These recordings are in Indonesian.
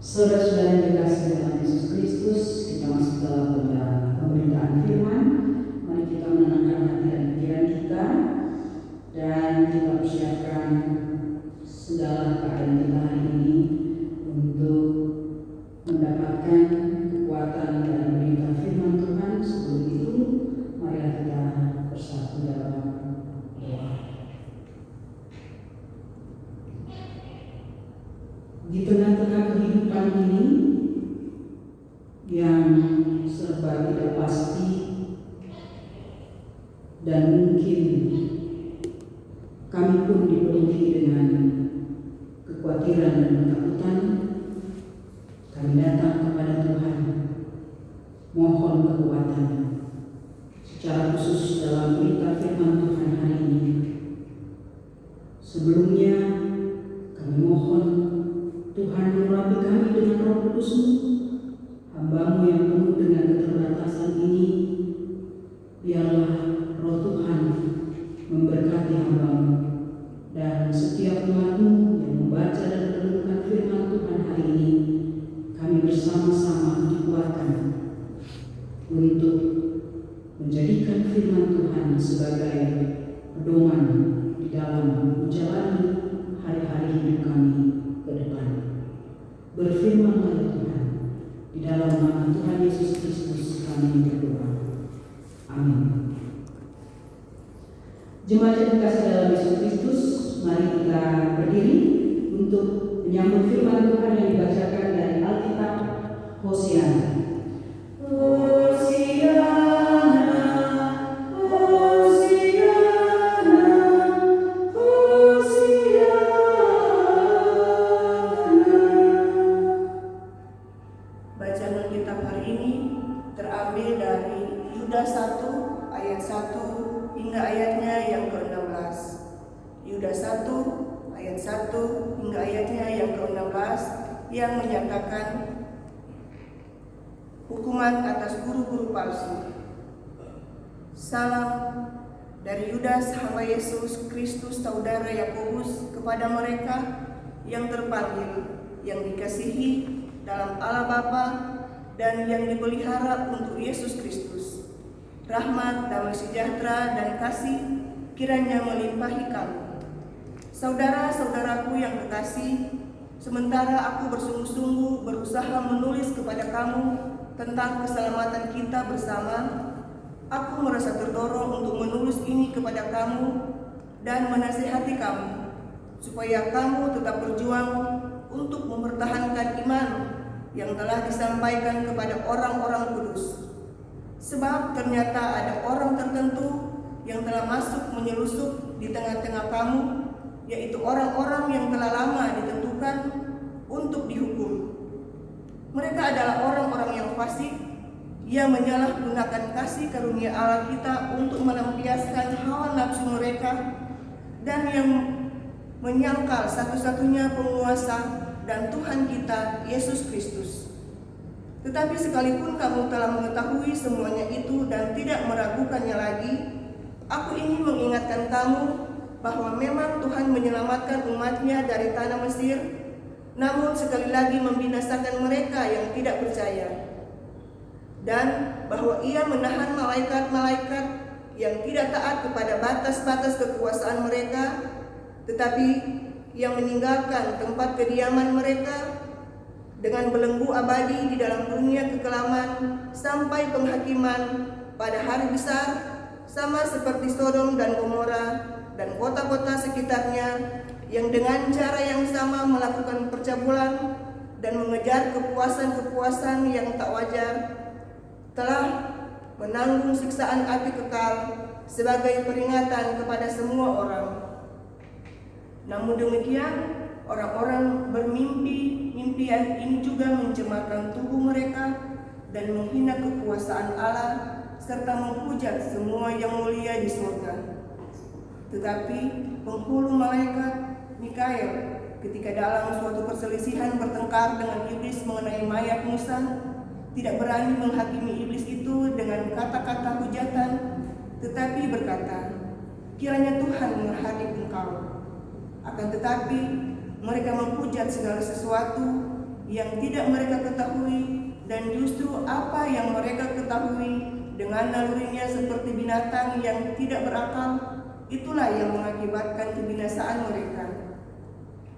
Saudara-saudara yang dikasihi dalam Yesus Kristus, kita masuk dalam pemberitaan firman. Mari kita menenangkan hati dan pikiran kita, dan kita persiapkan segala keadaan kita hari ini untuk mendapatkan kekuatan dan berita firman Tuhan. Sebelum itu, mari kita bersatu dalam doa. Di tengah-tengah kehidupan ini yang serba tidak pasti dan mungkin kami pun dipenuhi dengan kekhawatiran dan ketakutan, kami datang kepada Tuhan mohon kekuatan secara khusus dalam berita firman Tuhan hari ini. Sebelumnya kami mohon Tuhan mengurapi kami dengan Roh Kudus-Mu. Hamba-Mu yang penuh dengan keterbatasan ini, biarlah Roh Tuhan memberkati hamba-Mu dan setiap umat-Mu yang membaca dan merenungkan firman Tuhan hari ini. Kami bersama-sama dikuatkan untuk menjadikan firman Tuhan sebagai pedoman di dalam menjalani hari-hari hidup kami ke depan. Berfirmanlah Tuhan, di dalam nama Tuhan Yesus Kristus kami berdoa. Amin. Jemaat yang dikasihi dalam Yesus Kristus, mari kita berdiri untuk menyambut firman Tuhan yang dibacakan dari Alkitab Hosiana. Yudas 1 ayat 1 hingga ayatnya yang ke-16. Yudas 1 ayat 1 hingga ayatnya yang ke-16 yang menyatakan hukuman atas guru-guru palsu. Salam dari Yudas hamba Yesus Kristus saudara Yakobus kepada mereka yang terpanggil, yang dikasihi dalam Allah Bapa dan yang dipelihara untuk Yesus Kristus. Rahmat, damai sejahtera, dan kasih kiranya melimpahi kamu. Saudara-saudaraku yang kekasih, sementara aku bersungguh-sungguh berusaha menulis kepada kamu tentang keselamatan kita bersama, aku merasa terdorong untuk menulis ini kepada kamu dan menasihati kamu, supaya kamu tetap berjuang untuk mempertahankan iman yang telah disampaikan kepada orang-orang kudus. Sebab ternyata ada orang tertentu yang telah masuk menyelusup di tengah-tengah kamu, yaitu orang-orang yang telah lama ditentukan untuk dihukum. Mereka adalah orang-orang yang fasik, yang menyalahgunakan kasih karunia Allah kita untuk melampiaskan hawa nafsu mereka, dan yang menyangkal satu-satunya penguasa dan Tuhan kita, Yesus Kristus. Tetapi sekalipun kamu telah mengetahui semuanya itu dan tidak meragukannya lagi, aku ingin mengingatkan kamu bahwa memang Tuhan menyelamatkan umat-Nya dari tanah Mesir, namun sekali lagi membinasakan mereka yang tidak percaya. Dan bahwa Ia menahan malaikat-malaikat yang tidak taat kepada batas-batas kekuasaan mereka, tetapi yang meninggalkan tempat kediaman mereka dengan belenggu abadi di dalam dunia kekelaman sampai penghakiman pada hari besar, sama seperti Sodom dan Gomora dan kota-kota sekitarnya yang dengan cara yang sama melakukan percabulan dan mengejar kepuasan-kepuasan yang tak wajar, telah menanggung siksaan api kekal sebagai peringatan kepada semua orang. Namun demikian, orang-orang bermimpi, mimpian ini juga mencemarkan tubuh mereka dan menghina kekuasaan Allah serta menghujat semua yang mulia di surga. Tetapi penghulu malaikat Mikael ketika dalam suatu perselisihan bertengkar dengan iblis mengenai mayat Musa, tidak berani menghakimi iblis itu dengan kata-kata hujatan, tetapi berkata, kiranya Tuhan menghadap engkau. Akan tetapi mereka menghujat segala sesuatu yang tidak mereka ketahui, dan justru apa yang mereka ketahui dengan nalurinya seperti binatang yang tidak berakal, itulah yang mengakibatkan kebinasaan mereka.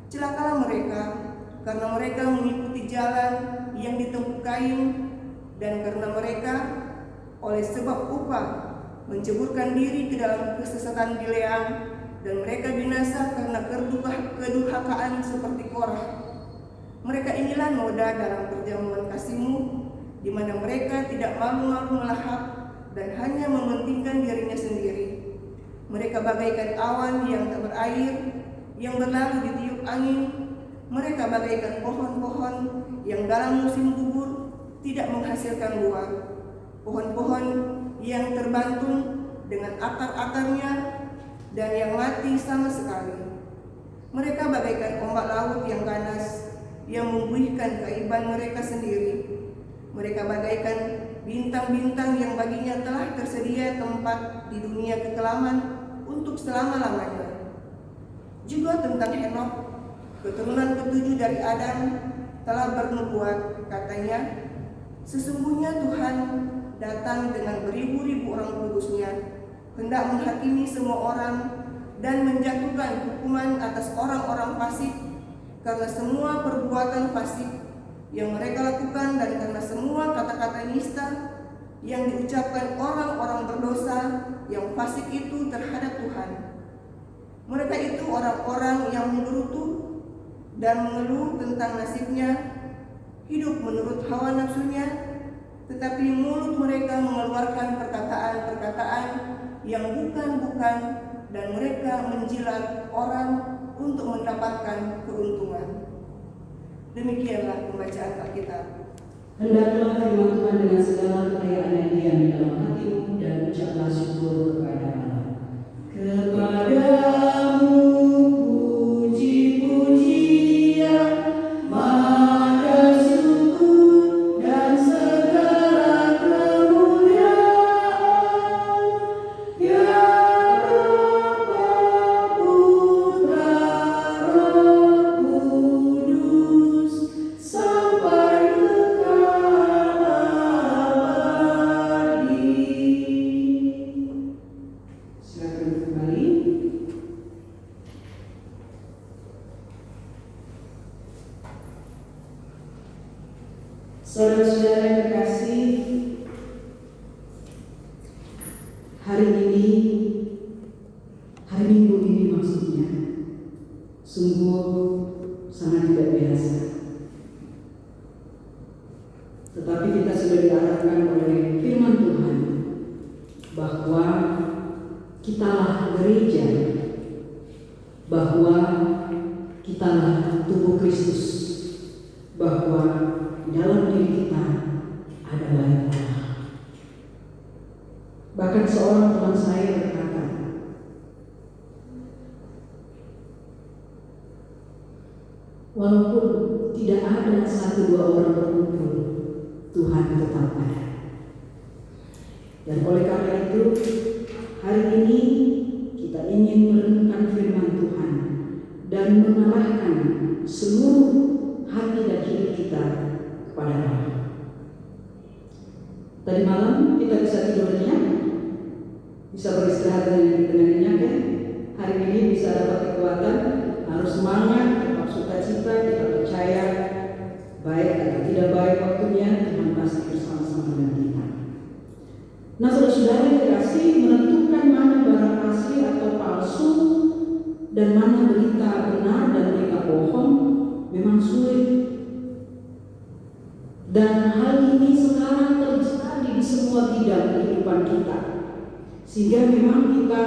Celakalah mereka, karena mereka mengikuti jalan yang ditempuh Kain, dan karena mereka oleh sebab upah menceburkan diri ke dalam kesesatan Bileam, dan mereka binasa karena kedurhakaan seperti Korah. Mereka inilah noda dalam perjamuan kasih-Mu, di mana mereka tidak malu-malu melahap dan hanya mementingkan dirinya sendiri. Mereka bagaikan awan yang tak berair, yang berlalu ditiup angin. Mereka bagaikan pohon-pohon yang dalam musim gugur tidak menghasilkan buah, pohon-pohon yang terbantung dengan akar-akarnya dan yang mati sama sekali. Mereka bagaikan ombak laut yang ganas, yang membuihkan keaiban mereka sendiri. Mereka bagaikan bintang-bintang yang baginya telah tersedia tempat di dunia kekelaman untuk selama-lamanya. Juga tentang Henokh, keturunan ketujuh dari Adam, telah bernubuat, katanya, sesungguhnya Tuhan datang dengan beribu-ribu orang kudusnya, hendak menghakimi semua orang dan menjatuhkan hukuman atas orang-orang fasik karena semua perbuatan fasik yang mereka lakukan dan karena semua kata-kata nista yang diucapkan orang-orang berdosa yang fasik itu terhadap Tuhan. Mereka itu orang-orang yang menggerutu dan mengeluh tentang nasibnya, hidup menurut hawa nafsunya, tetapi mulut mereka mengeluarkan perkataan-perkataan yang bukan-bukan, dan mereka menjilat orang untuk mendapatkan keuntungan. Demikianlah pembacaan Alkitab. Hendaklah firman Tuhan dengan segala kekayaan yang diam di dalam hatimu, dan ucaplah syukur kepada Allah. Kepadamu puji-pujian, maka syukur dan segala kemuliaan, ya Bapa, Putra, Roh Kudus, sampai kekal abadi. Silakan kembali. Saudara-saudara yang terkasih, hari ini, hari Minggu ini maksudnya, sungguh sangat tidak biasa. Tetapi kita sudah diarahkan oleh firman Tuhan bahwa kitalah gereja, bahwa kitalah tubuh Kristus, bahwa di dalam diri kita ada banyak Allah. Bahkan seorang teman saya berkata, walaupun tidak ada 1-2 orang berkumpul, Tuhan tetap ada. Dan oleh karena itu, hari ini kita ingin merenungkan firman Tuhan dan mengarahkan seluruh hati dan hidup kita kepada Allah. Tadi malam kita bisa tidur nyenyak, bisa beristirahat dengan nyenyak ya. Hari ini bisa dapat kekuatan, harus semangat, tetap sukacita, kita percaya baik atau tidak baik waktunya, Tuhan pasti bersama-sama dengan kita. Nah, saudara-saudara yang dikasih, menentukan mana barang asli atau palsu dan mana berita benar dan berita bohong memang sulit. Dan hal ini sekarang terjadi di semua bidang kehidupan kita, sehingga memang kita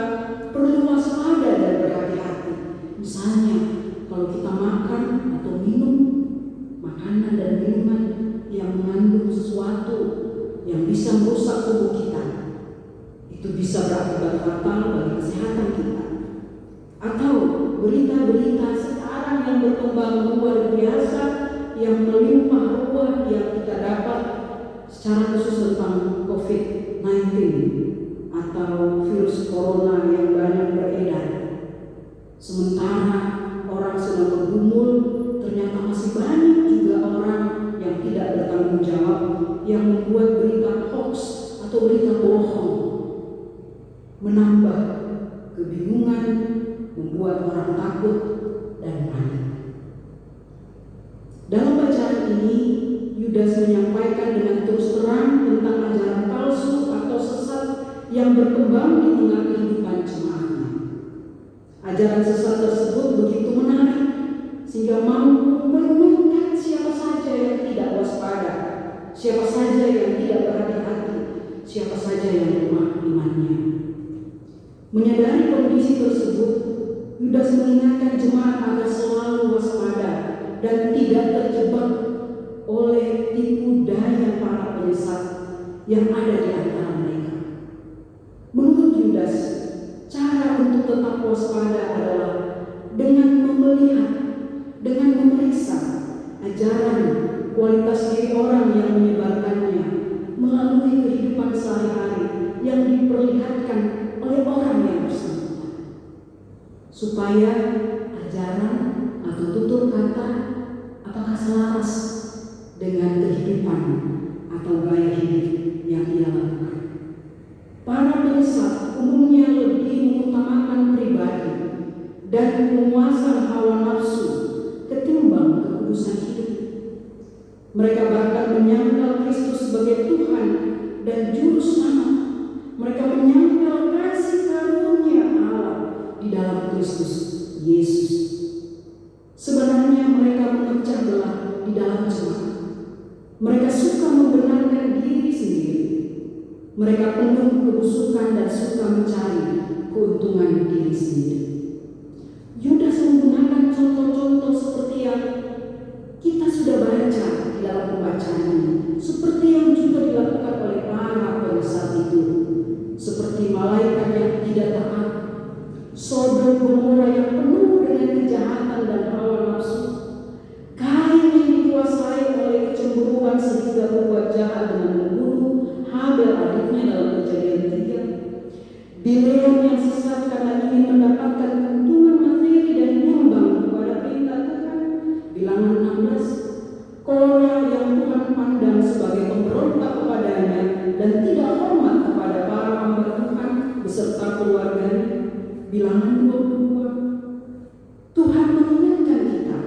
perlu waspada dan berhati-hati. Misalnya, kalau kita makan atau minum makanan dan minuman yang mengandung sesuatu yang bisa merusak tubuh kita, itu bisa berakibat fatal bagi kesehatan kita. Atau berita-berita sekarang yang berkembang luar biasa, yang melimpah ruah yang kita dapat secara khusus tentang COVID-19 atau virus corona yang banyak beredar. Sementara orang sedang bergumul, ternyata masih banyak juga orang menambah kebingungan, membuat orang takut dan panik. Dalam bacaan ini, Yudas menyampaikan dengan terus terang tentang ajaran palsu atau sesat yang berkembang di tengah kehidupan jemaatnya. Ajaran sesat tersebut begitu menarik sehingga mampu mengikat siapa saja yang tidak waspada, siapa saja yang tidak berhati-hati, siapa saja yang lemah imannya. Menyadari kondisi tersebut, Yudas mengingatkan jemaat agar selalu waspada dan tidak terjebak oleh tipu daya para penyesat yang ada di antara mereka. Menurut Yudas, cara untuk tetap waspada adalah dengan melihat, dengan memeriksa ajaran kualitas diri orang yang menyebarkannya melalui kehidupan sehari-hari yang diperlihatkan oleh orang yang bersangkutan, supaya ajaran atau tutur kata apakah selaras dengan kehidupan atau gaya hidup yang ia lakukan. Para penyesat umumnya lebih mengutamakan pribadi dan penguasaan hawa nafsu ketimbang kekudusan hidup. Mereka bahkan menyangkal Kristus sebagai Tuhan dan Juru Selamat. Mereka menyangkal kasih karunia Allah di dalam Kristus Yesus. Sebenarnya mereka memecah belah di dalam jemaat. Mereka suka membenarkan diri sendiri. Mereka penuh kebusukan dan suka mencari keuntungan diri sendiri. Yudas menggunakan contoh-contoh seperti yang kita sudah baca di dalam pembacaan ini, seperti yang juga dilakukan oleh para penyesat itu, seperti malaikat yang tidak taat, Sodom Gomora yang penuh dengan kejahatan dan hawa nafsu, Kain yang dikuasai oleh kecemburuan sehingga berbuat jahat dengan membunuh Habel adiknya dalam Kejadian 3, Bileam yang sesat karena ingin mendapatkan keuntungan materi dan nyumbang kepada perintah Tuhan, Bilangan 16, Korah yang Tuhan pandang sebagai pemberontak kepadanya dan tidak hormat kepada para hamba Tuhan beserta keluarganya, Bilangan 22. Tuhan mengingatkan kita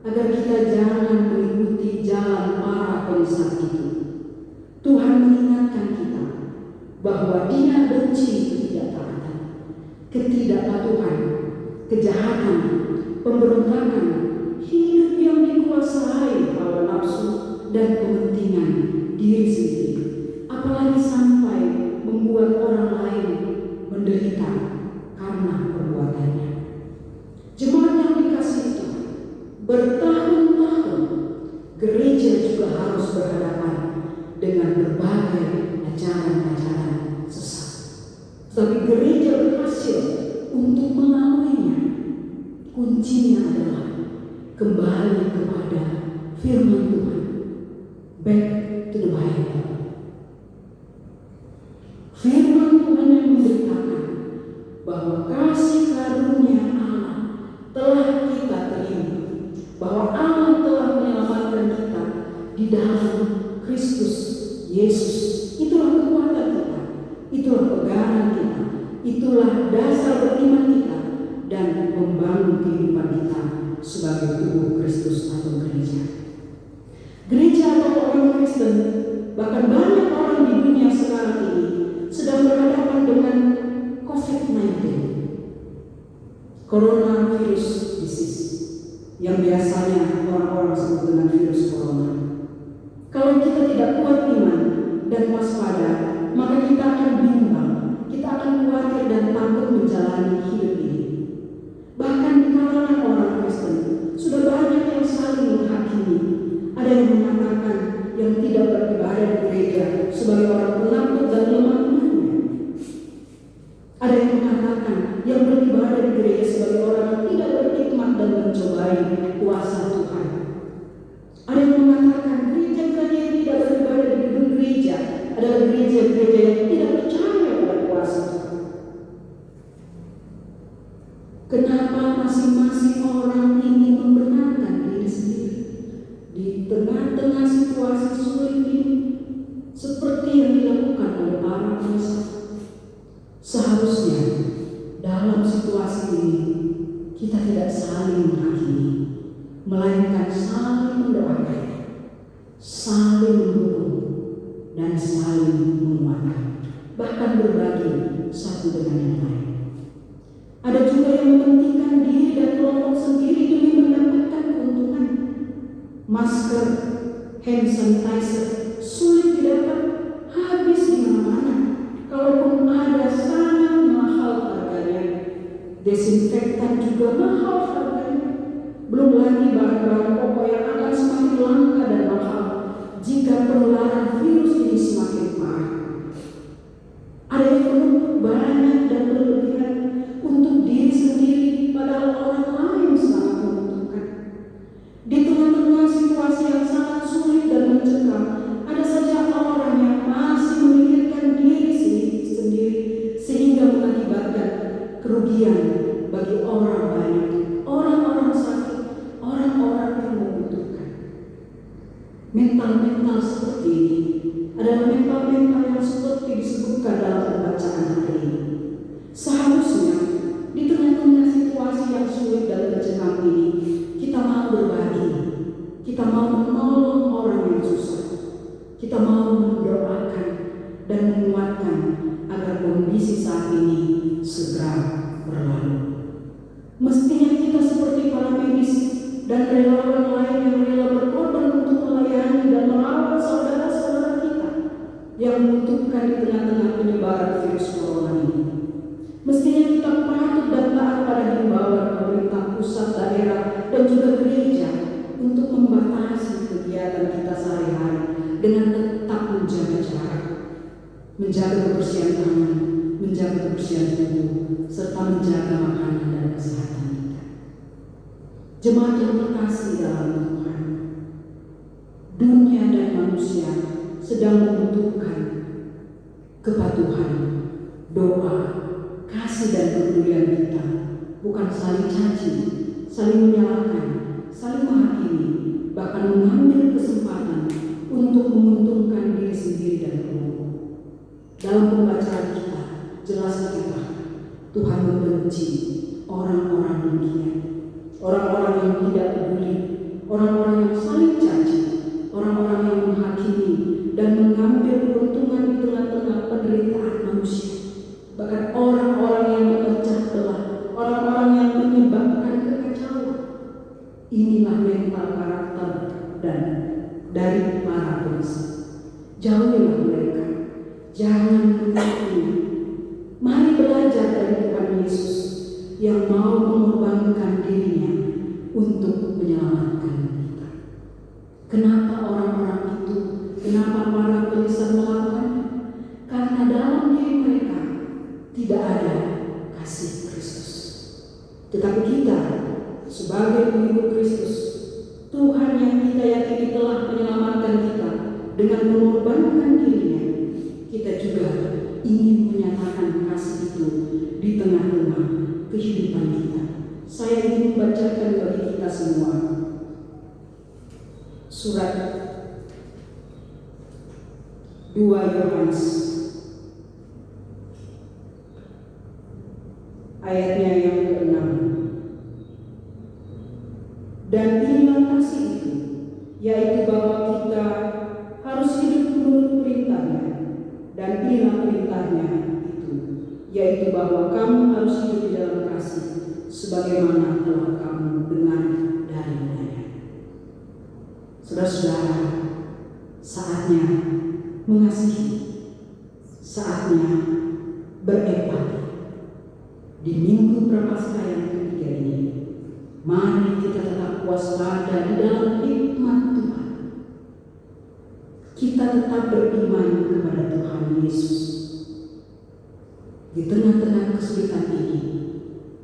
agar kita jangan mengikuti jalan para penyesat itu. Tuhan mengingatkan kita bahwa Dia benci ketidaktaatan, ketidakpatuhan, kejahatan, pemberontakan, hidup yang dikuasai hawa nafsu dan kepentingan diri sendiri, apalagi sampai membuat orang lain menderita karena perbuatannya. Jemaat yang dikasihi Tuhan, bertahun-tahun gereja juga harus berhadapan dengan berbagai ajaran-ajaran sesat. Tapi gereja berhasil untuk melaluinya. Kuncinya adalah kembali kepada firman Tuhan. Back to the Bible. Firman Tuhan yang memberitakan bahwa kasih karunia Allah telah kita terima, bahwa Allah telah menyelamatkan kita di dalam Kristus Yesus. Itulah kekuatan kita, itulah pegangan kita, itulah dasar beriman kita dan membangun kehidupan kita sebagai tubuh Kristus atau gereja. Gereja atau orang Kristen, bahkan banyak orang di dunia sekarang ini sedang berhadapan dengan COVID-19, coronavirus disease, yang biasanya orang-orang sebut dengan virus corona. Kalau kita tidak kuat iman dan waspada, maka kita akan bimbang, kita akan khawatir dan takut menjalani hidup ini. Bahkan di kalangan orang Kristen sudah banyak yang saling menghakimi. Ada yang mengatakan yang tidak beribadah di gereja sebagai orang penakut dan lemah imannya. Ada yang mengatakan yang beribadah di gereja sebagai orang yang tidak berhikmat dan mencobai kuasa Tuhan. Ada yang mengatakan gereja-gereja yang tidak beribadah di gedung gereja adalah gereja-gereja yang tidak percaya pada kuasa Tuhan. Kenapa masing-masing orang ingin membenarkan diri sendiri di tengah-tengah situasi sulit ini, seperti yang dilakukan oleh para penyesat? Seharusnya dalam situasi ini kita tidak saling menghakimi, melainkan saling mendoakan, saling mendukung, dan saling menguatkan, bahkan berbagi satu dengan yang lain. Ada juga yang mementingkan diri dan kelompok sendiri demi mendapatkan keuntungan. Masker, hand sanitizer sulit didapat, habis di mana-mana. Kalaupun ada, sangat mahal harganya. Desinfektan juga mahal harganya. Belum lagi bahan-bahan pokok yang akan semakin langka dan mahal jika penularan virus ini semakin parah. Ada yang menuntut banyak dan berlebihan untuk diri sendiri, padahal orang lain sangat membutuhkan. Di tengah-tengah situasi yang sangat sulit dan mencekam, ada saja orang yang masih memikirkan diri sendiri sehingga mengakibatkan kerugian bagi orang banyak, orang-orang sakit, orang-orang yang membutuhkan. Mental-mental seperti ini adalah mental-mental yang seperti disebutkan dalam pembacaan hari ini. Seharusnya di tengah-tengah situasi yang sulit dan mencekam ini, kita mau berbagi, kita mau menolong orang yang susah, kita mau mendoakan dan menguatkan agar kondisi saat ini segera berlalu. Mestinya kita seperti para medis dan relawan lain yang rela berkorban untuk melayani dan merawat saudara-saudara kita yang membutuhkan di tengah-tengah penyebaran virus corona ini. Mestinya kita patut dan taat pada himbauan pemerintah pusat, daerah, dan juga gereja untuk membatasi kegiatan kita sehari-hari dengan tetap menjaga jarak, menjaga kebersihan tangan, menjaga kebersihan tubuh, serta menjaga makanan dan kesehatan kita. Jemaat yang terkasih dalam Tuhan, dunia dan manusia sedang membutuhkan kepatuhan, doa, kasih dan kepedulian kita, bukan saling caci, saling menyalahkan, saling menghakimi, bahkan mengambil kesempatan untuk menguntungkan diri sendiri dan kelompok. Dalam pembacaan kita, jelas kita, Tuhan membenci orang-orang demikian, orang-orang yang tidak peduli, orang-orang yang saling caci, orang-orang yang menghakimi dan mengambil keuntungan di tengah-tengah penderitaan manusia. Bahkan orang-orang yang memecah belah, orang-orang yang menyebabkan kekacauan. Inilah mental karakter dan dari para polisi. Jauhilah mereka, jangan mengikuti. Mari belajar dari Tuhan Yesus yang mau mengorbankan dirinya untuk menyelamatkan kita. Kenapa orang-orang itu, kenapa para polisi melakukan? Karena dalam diri mereka tidak ada kasih Kristus. Tetapi kita sebagai pengikut Kristus, Tuhan yang kita yakini telah menyelamatkan kita dengan mengorbankan dirinya, kita juga ingin menyatakan kasih itu di tengah-tengah kehidupan kita. Saya ingin membacakan bagi kita semua surat 2 Yohanes ayatnya yang ke-6. Dan inilah kasih itu, yaitu bahwa kita harus hidup menurut perintahnya. Dan inilah perintahnya itu, yaitu bahwa kamu harus hidup di dalam kasih, sebagaimana telah kamu dengar dari mulanya. Saudara-saudara, saatnya mengasihi, saatnya berempati. Di minggu Prapaskah yang ketiga ini, mari kita tetap waspada di dalam hikmat Tuhan. Kita tetap beriman kepada Tuhan Yesus. Di tengah-tengah kesulitan ini,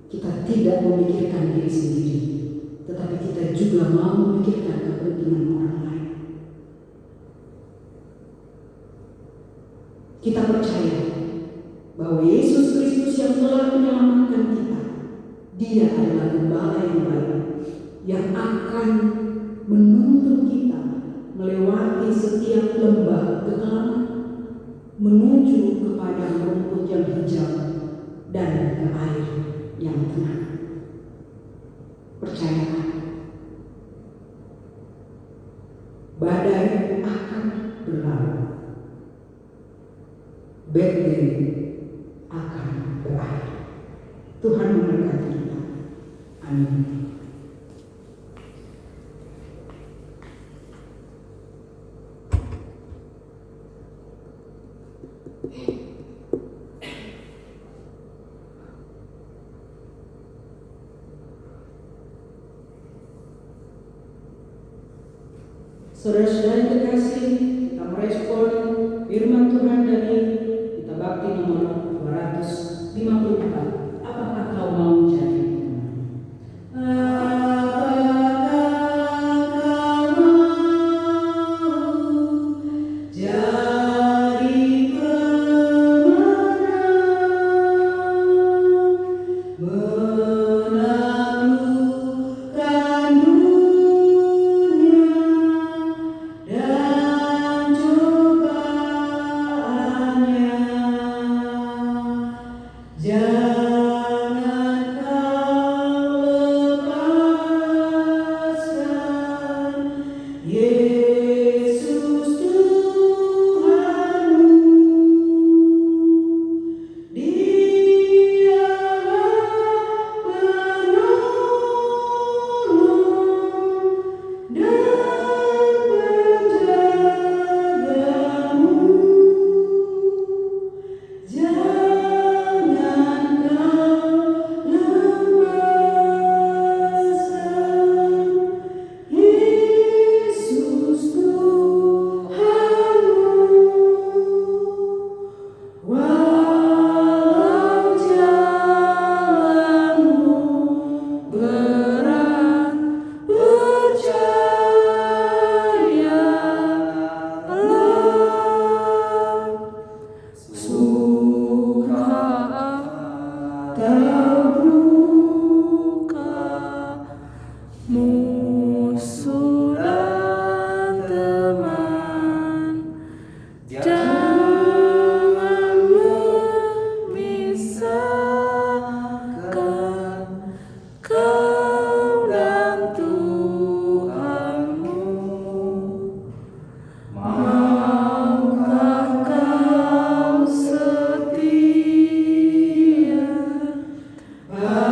kita tidak memikirkan diri sendiri, tetapi kita juga mau memikirkan kepentingan orang lain. Kita percaya bahwa Yesus Kristus yang telah menyelamatkan kita, Dia adalah gembala yang baik, yang akan menuntun kita melewati setiap lembah kekelaman, menuju kepada rumput yang hijau dan ke air yang tenang. Percayalah, badai akan berlalu, badai akan berakhir. Tuhan memberkati kita. Amin. Saudara-saudara yang terkasih, kita merespon firman Tuhan dari Kitab Bakti nomor 254. Apakah kau mau jadi? Bye.